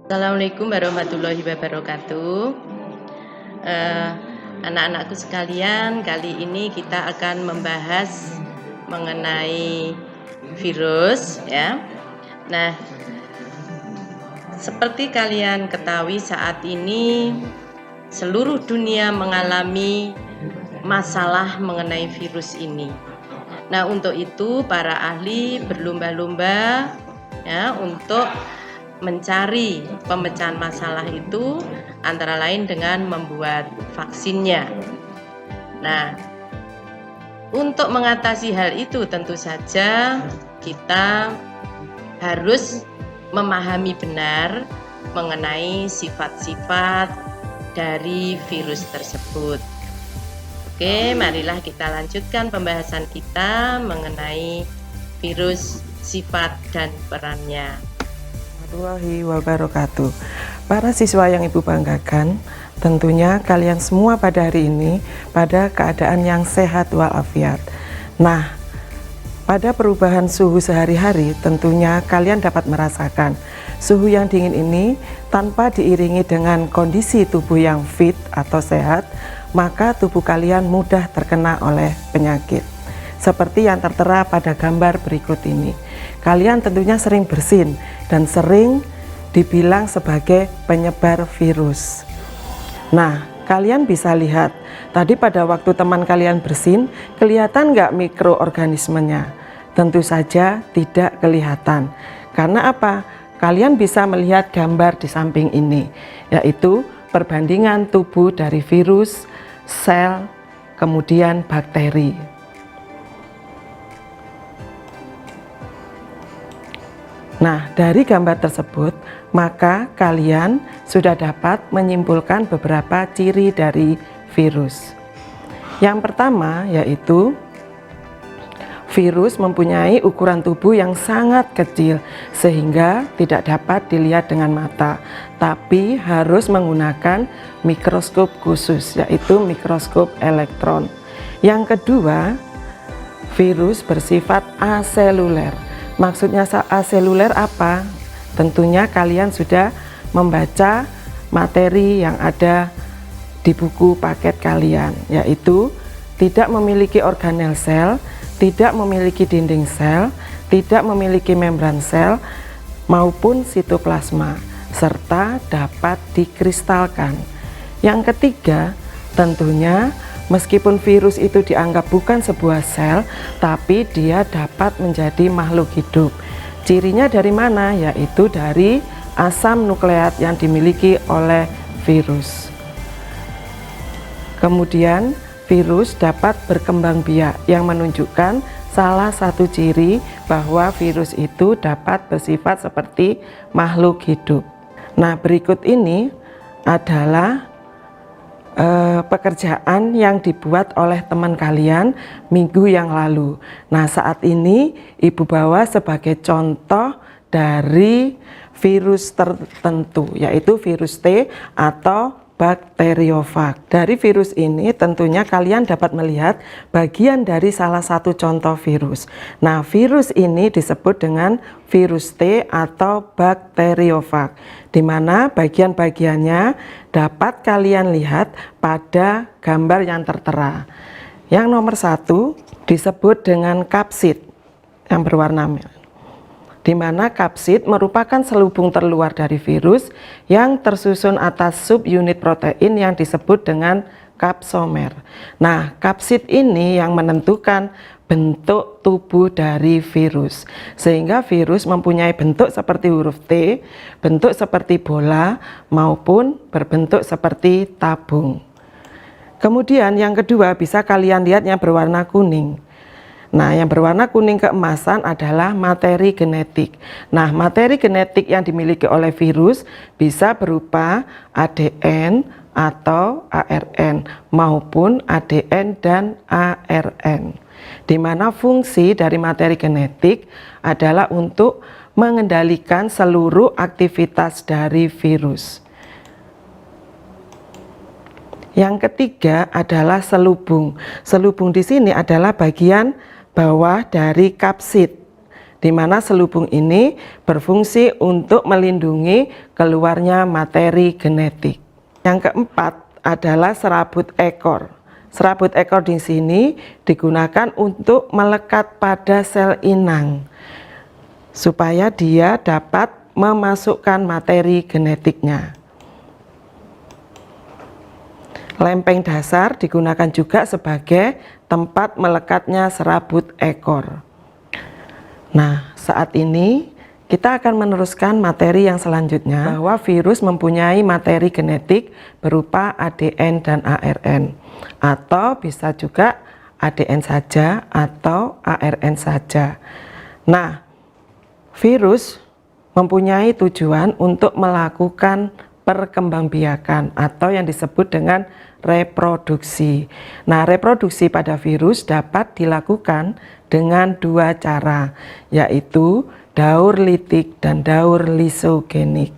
Assalamualaikum warahmatullahi wabarakatuh. Anak-anakku sekalian, kali ini kita akan membahas mengenai virus ya. Nah, seperti kalian ketahui saat ini seluruh dunia mengalami masalah mengenai virus ini. Nah, untuk itu para ahli berlomba-lomba ya untuk mencari pemecahan masalah itu, antara lain dengan membuat vaksinnya. Nah, untuk mengatasi hal itu tentu saja kita harus memahami benar mengenai sifat-sifat dari virus tersebut. Oke, marilah kita lanjutkan pembahasan kita mengenai virus, sifat dan perannya. Warahmatullahi wabarakatuh. Para siswa yang Ibu banggakan, tentunya kalian semua pada hari ini pada keadaan yang sehat walafiat. Nah, pada perubahan suhu sehari-hari tentunya kalian dapat merasakan suhu yang dingin ini tanpa diiringi dengan kondisi tubuh yang fit atau sehat, maka tubuh kalian mudah terkena oleh penyakit. Seperti yang tertera pada gambar berikut ini. Kalian tentunya sering bersin dan sering dibilang sebagai penyebar virus. Nah, kalian bisa lihat tadi pada waktu teman kalian bersin, kelihatan nggak mikroorganismenya? Tentu saja tidak kelihatan. Karena apa? Kalian bisa melihat gambar di samping ini, yaitu perbandingan tubuh dari virus, sel, kemudian bakteri. Nah, dari gambar tersebut, maka kalian sudah dapat menyimpulkan beberapa ciri dari virus. Yang pertama yaitu virus mempunyai ukuran tubuh yang sangat kecil sehingga tidak dapat dilihat dengan mata, tapi harus menggunakan mikroskop khusus, yaitu mikroskop elektron. Yang kedua, virus bersifat aseluler. Maksudnya aseluler apa? Tentunya kalian sudah membaca materi yang ada di buku paket kalian, yaitu tidak memiliki organel sel, tidak memiliki dinding sel, tidak memiliki membran sel maupun sitoplasma, serta dapat dikristalkan. Yang ketiga, tentunya meskipun virus itu dianggap bukan sebuah sel, tapi dia dapat menjadi makhluk hidup. Cirinya dari mana? Yaitu dari asam nukleat yang dimiliki oleh virus. Kemudian, virus dapat berkembang biak yang menunjukkan salah satu ciri bahwa virus itu dapat bersifat seperti makhluk hidup. Nah, berikut ini adalah pekerjaan yang dibuat oleh teman kalian minggu yang lalu. Nah, saat ini Ibu bawa sebagai contoh dari virus tertentu, yaitu virus T atau bakteriofag. Dari virus ini tentunya kalian dapat melihat bagian dari salah satu contoh virus. Nah, virus ini disebut dengan virus T atau bakteriofag, di mana bagian-bagiannya dapat kalian lihat pada gambar yang tertera. Yang nomor 1 disebut dengan kapsid yang berwarna merah, di mana kapsid merupakan selubung terluar dari virus yang tersusun atas subunit protein yang disebut dengan kapsomer. Nah, kapsid ini yang menentukan bentuk tubuh dari virus, sehingga virus mempunyai bentuk seperti huruf T, bentuk seperti bola, maupun berbentuk seperti tabung. Kemudian yang kedua bisa kalian lihat yang berwarna kuning. Nah, yang berwarna kuning keemasan adalah materi genetik. Nah, materi genetik yang dimiliki oleh virus bisa berupa ADN atau ARN maupun ADN dan ARN. Di mana fungsi dari materi genetik adalah untuk mengendalikan seluruh aktivitas dari virus. Yang ketiga adalah selubung. Selubung di sini adalah bagian bawah dari kapsid, di mana selubung ini berfungsi untuk melindungi keluarnya materi genetik. Yang keempat adalah serabut ekor. Serabut ekor di sini digunakan untuk melekat pada sel inang supaya dia dapat memasukkan materi genetiknya. Lempeng dasar digunakan juga sebagai tempat melekatnya serabut ekor. Nah, saat ini kita akan meneruskan materi yang selanjutnya, bahwa virus mempunyai materi genetik berupa ADN dan ARN, atau bisa juga ADN saja atau ARN saja. Nah, virus mempunyai tujuan untuk melakukan perkembangbiakan atau yang disebut dengan reproduksi. Nah, reproduksi pada virus dapat dilakukan dengan dua cara, yaitu daur litik dan daur lisogenik.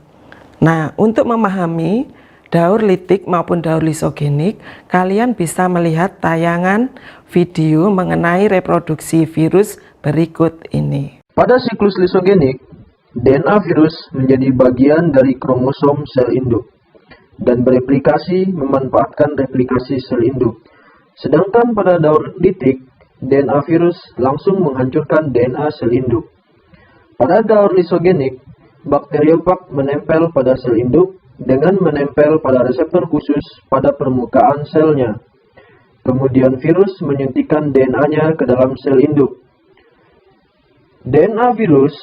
Nah, untuk memahami daur litik maupun daur lisogenik, kalian bisa melihat tayangan video mengenai reproduksi virus berikut ini. Pada siklus lisogenik, DNA virus menjadi bagian dari kromosom sel induk dan bereplikasi memanfaatkan replikasi sel induk. Sedangkan pada daur litik, DNA virus langsung menghancurkan DNA sel induk. Pada daur lisogenik, bakteriofag menempel pada sel induk dengan menempel pada reseptor khusus pada permukaan selnya. Kemudian virus menyuntikkan DNA-nya ke dalam sel induk. DNA virus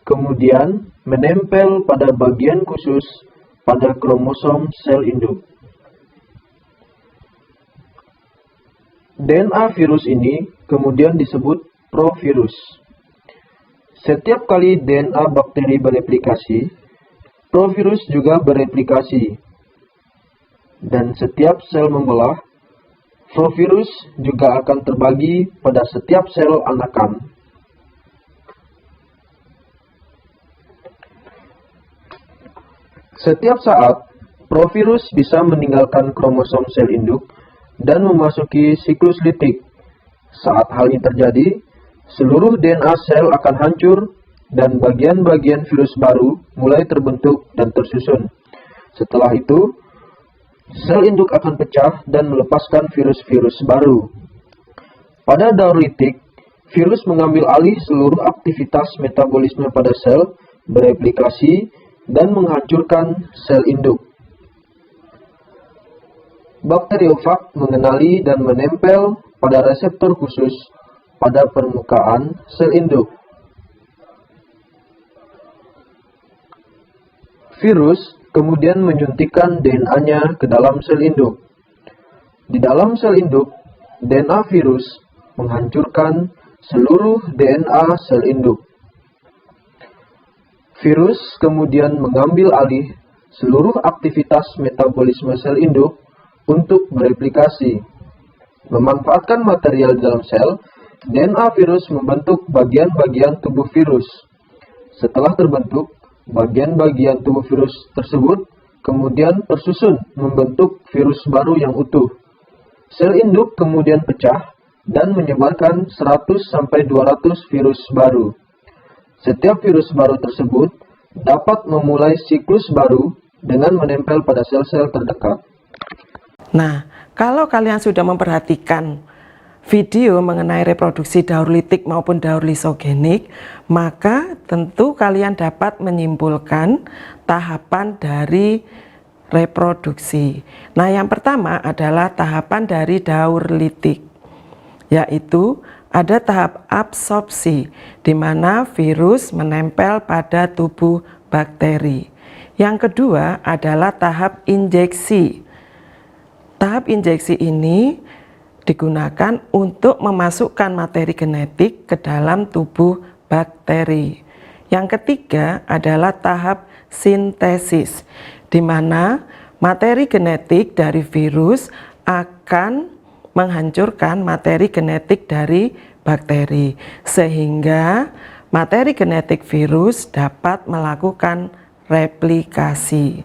kemudian menempel pada bagian khusus pada kromosom sel induk. DNA virus ini kemudian disebut provirus. Setiap kali DNA bakteri bereplikasi, provirus juga bereplikasi. Dan setiap sel membelah, provirus juga akan terbagi pada setiap sel anakan. Setiap saat, provirus bisa meninggalkan kromosom sel induk dan memasuki siklus litik. Saat hal ini terjadi, seluruh DNA sel akan hancur dan bagian-bagian virus baru mulai terbentuk dan tersusun. Setelah itu, sel induk akan pecah dan melepaskan virus-virus baru. Pada daur litik, virus mengambil alih seluruh aktivitas metabolisme pada sel, bereplikasi, dan menghancurkan sel induk. Bakteriofag mengenali dan menempel pada reseptor khusus pada permukaan sel induk. Virus kemudian menyuntikkan DNA-nya ke dalam sel induk. Di dalam sel induk, DNA virus menghancurkan seluruh DNA sel induk. Virus kemudian mengambil alih seluruh aktivitas metabolisme sel induk untuk bereplikasi. Memanfaatkan material di dalam sel, DNA virus membentuk bagian-bagian tubuh virus. Setelah terbentuk, bagian-bagian tubuh virus tersebut kemudian tersusun membentuk virus baru yang utuh. Sel induk kemudian pecah dan menyebarkan 100-200 virus baru. Setiap virus baru tersebut dapat memulai siklus baru dengan menempel pada sel-sel terdekat. Nah, kalau kalian sudah memperhatikan video mengenai reproduksi daur litik maupun daur lisogenik, maka tentu kalian dapat menyimpulkan tahapan dari reproduksi. Nah, yang pertama adalah tahapan dari daur litik, yaitu ada tahap absorpsi, di mana virus menempel pada tubuh bakteri. Yang kedua adalah tahap injeksi. Tahap injeksi ini digunakan untuk memasukkan materi genetik ke dalam tubuh bakteri. Yang ketiga adalah tahap sintesis, di mana materi genetik dari virus akan menghancurkan materi genetik dari bakteri, sehingga materi genetik virus dapat melakukan replikasi.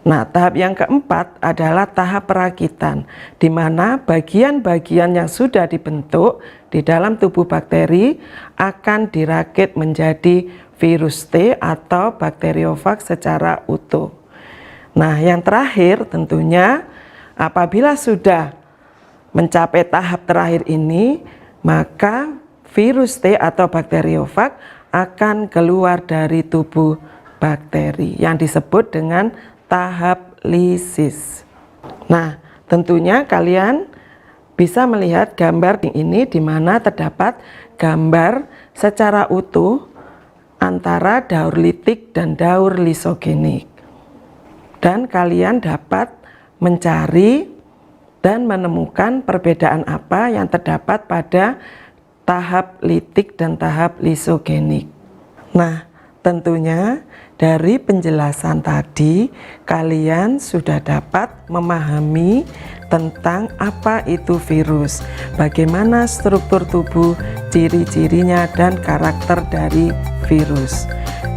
Nah, tahap yang keempat adalah tahap perakitan, di mana bagian-bagian yang sudah dibentuk di dalam tubuh bakteri akan dirakit menjadi virus T atau bakteriofag secara utuh. Nah, yang terakhir tentunya apabila sudah mencapai tahap terakhir ini, maka virus T atau bakteriofag akan keluar dari tubuh bakteri yang disebut dengan tahap lisis. Nah, tentunya kalian bisa melihat gambar ini di mana terdapat gambar secara utuh antara daur litik dan daur lisogenik. Dan kalian dapat mencari dan menemukan perbedaan apa yang terdapat pada tahap litik dan tahap lisogenik. Nah, tentunya dari penjelasan tadi kalian sudah dapat memahami tentang apa itu virus, bagaimana struktur tubuh, ciri-cirinya dan karakter dari virus,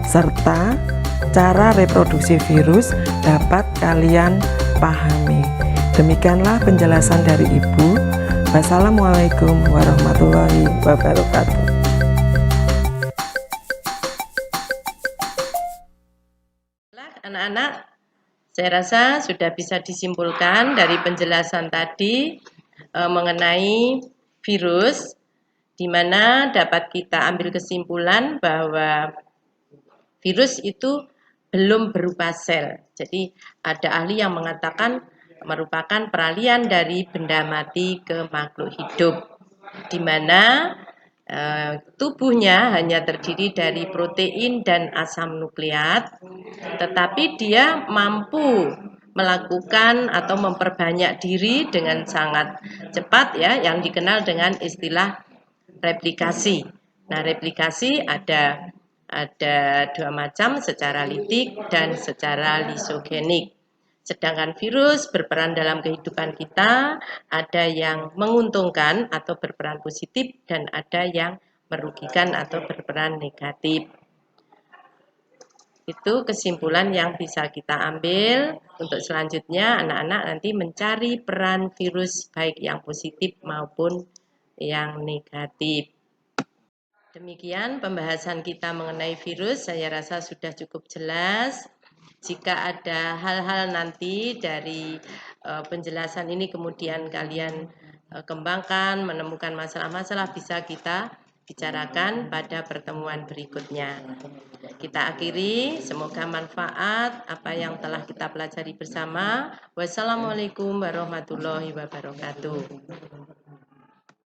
serta cara reproduksi virus dapat kalian pahami. Demikianlah penjelasan dari Ibu. Wassalamualaikum warahmatullahi wabarakatuh. Anak-anak, saya rasa sudah bisa disimpulkan dari penjelasan tadi mengenai virus, di mana dapat kita ambil kesimpulan bahwa virus itu belum berupa sel. Jadi ada ahli yang mengatakan merupakan peralihan dari benda mati ke makhluk hidup, di mana tubuhnya hanya terdiri dari protein dan asam nukleat, tetapi dia mampu melakukan atau memperbanyak diri dengan sangat cepat ya, yang dikenal dengan istilah replikasi. Nah, replikasi ada dua macam, secara litik dan secara lisogenik. Sedangkan virus berperan dalam kehidupan kita, ada yang menguntungkan atau berperan positif dan ada yang merugikan atau berperan negatif. Itu kesimpulan yang bisa kita ambil. Untuk selanjutnya anak-anak nanti mencari peran virus baik yang positif maupun yang negatif. Demikian pembahasan kita mengenai virus, saya rasa sudah cukup jelas. Jika ada hal-hal nanti dari penjelasan ini kemudian kalian kembangkan, menemukan masalah-masalah, bisa kita bicarakan pada pertemuan berikutnya. Kita akhiri, semoga manfaat apa yang telah kita pelajari bersama. Wassalamualaikum warahmatullahi wabarakatuh.